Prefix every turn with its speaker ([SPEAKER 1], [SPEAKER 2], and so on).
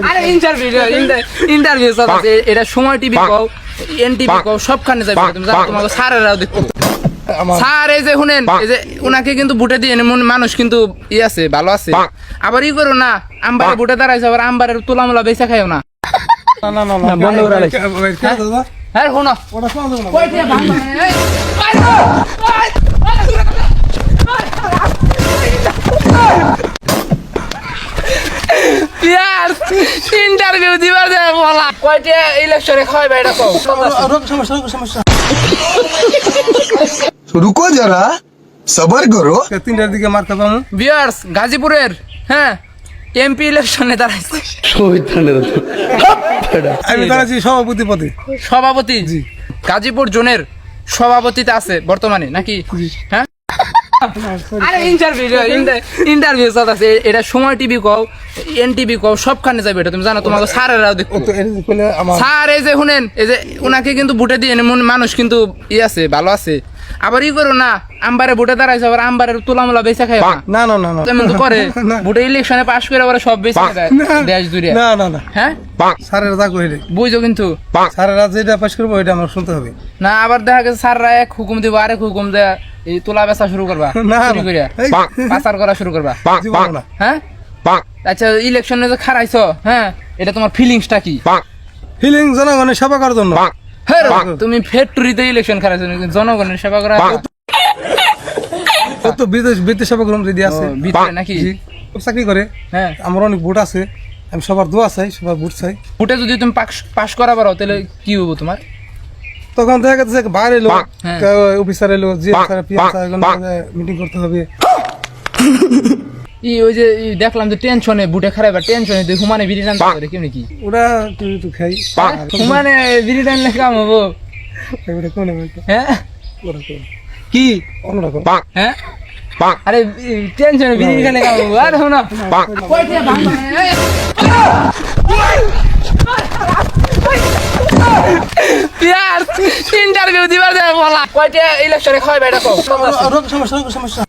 [SPEAKER 1] আরে ইন্টারভিউ আছে এটা সময় টিভি কও এনটিভি কও সবখানে যাবে তুমি জানো তোমাকে স্যারেরাও দেখো স্যার এই যে শুনেন এই যে উনাকে কিন্তু বুটে দিয়ে মানুষ কিন্তু ই আছে ভালো আছে আবার ই করো না আমবারে বুটে দাঁড়াইছে আবার আমবারের তোলামোলা বেচা খাইও না
[SPEAKER 2] না বন্ধ করে
[SPEAKER 1] হ্যাঁ শোনো
[SPEAKER 2] ওটা শোনা যাবে না
[SPEAKER 1] কয়টা ভাঙবা ইন্টারভিউ দিবার যায় বলা কয়টা ইলেকশনে খাওয়াই ভাই এটা কও
[SPEAKER 2] সমস্যা
[SPEAKER 3] रुको जरा सबर करो।
[SPEAKER 2] তিনটার দিকে মার খাবো
[SPEAKER 1] ভিউয়ার্স গাজীপুরের হ্যাঁ এমপি ইলেকশনে দাঁড়াইছে
[SPEAKER 2] আমি দাঁড়াচ্ছি সভাপতি পদে
[SPEAKER 1] সভাপতি গাজীপুর জোনের সভাপতিতে আছে বর্তমানে নাকি হ্যাঁ আরে ইন্টারভিউ আছে এটা সময় টিভি কও এনটিভি কও সবখানে যাবে এটা তুমি জানো তোমাকে স্যারেরাও দেখো স্যার এই যে শুনেন এই যে উনাকে কিন্তু বুটে দিয়ে মানুষ কিন্তু ই আছে ভালো আছে আবার ই করো না আমবারে বুটে দাঁড়াইছে আবার আমবারের তোলামোলা বেচা খাই
[SPEAKER 2] না না না না
[SPEAKER 1] তেমন তো করে বুটে ইলেকশনে পাশ করে আবার সব বেচা দেয় দেশ জুড়ে
[SPEAKER 2] না না না
[SPEAKER 1] হ্যাঁ
[SPEAKER 2] স্যারেরা যা কইলে
[SPEAKER 1] বুঝো কিন্তু
[SPEAKER 2] স্যারেরা যেটা পাস করবো ওইটা আমার শুনতে হবে
[SPEAKER 1] না আবার দেখা গেছে স্যাররা এক হুকুম দিব আরেক হুকুম দেয়া এই তোলা বেচা শুরু করবা
[SPEAKER 2] না,
[SPEAKER 1] চুরি কইরা
[SPEAKER 2] এই,
[SPEAKER 1] পাচার করা শুরু করবা
[SPEAKER 2] জীবন না
[SPEAKER 1] হ্যাঁ আচ্ছা ইলেকশনে যে খারাইছো হ্যাঁ এটা তোমার ফিলিংসটা কি
[SPEAKER 2] ফিলিং জনগণের সেবা করার জন্য
[SPEAKER 1] হ্যাঁ তুমি ফ্যাক্টরিতে ইলেকশন খারাইছো জনগণের সেবা করা
[SPEAKER 2] কত বিদেশ সেবা গ্রহণ যদি আছে
[SPEAKER 1] ভিতরে নাকি
[SPEAKER 2] জি, ও চাকরি করে
[SPEAKER 1] হ্যাঁ
[SPEAKER 2] আমার অনেক ভোট আছে আমি সবার দোয়া চাই সবার ভোট চাই
[SPEAKER 1] ফুটে যদি তুমি পাস করা পারো তাহলে কি হবো তোমার
[SPEAKER 2] তখন দেখা যাচ্ছে বাইরে এলো
[SPEAKER 1] হ্যাঁ।
[SPEAKER 2] অফিসার এলো জি মিটিং করতে হবে
[SPEAKER 1] ওই যে দেখলাম যে টেনশনে বুটে খারাপ টেনশনে তুই হুমানে বিড়ি টানতে পারে কেমনি কি
[SPEAKER 2] ওরা একটু খাই
[SPEAKER 1] হুমানে বিড়ি টানলে কাম হবো
[SPEAKER 2] ওটা কোন
[SPEAKER 1] হ্যাঁ
[SPEAKER 2] ওরা কোন
[SPEAKER 1] কি
[SPEAKER 2] অন্যরকম
[SPEAKER 1] হ্যাঁ আরে টেনশনে বিড়ি খানে কাম হবো আরে শোনো কয়টা ভাঙবা ইয়ার ইন্টারভিউ দিবার যায় বলা কয়টা ইলেকশনে খাওয়াই এটা কও
[SPEAKER 2] সমস্যা